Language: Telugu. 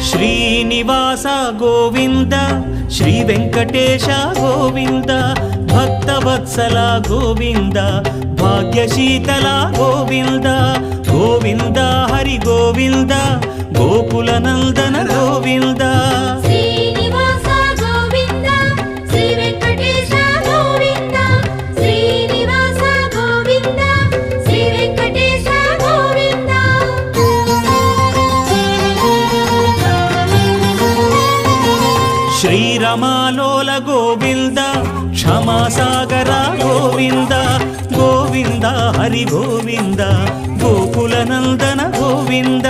శ్రీనివాస గోవింద శ్రీ వెంకటేశ గోవింద భక్తవత్సల గోవింద భాగ్యశీతల గోవింద గోవింద హరి గోవింద గోకుల నందన గోవింద శ్రీరమాలోల గోవింద క్షమాసాగర గోవింద గోవింద హరి గోవింద గోకుల నందన గోవింద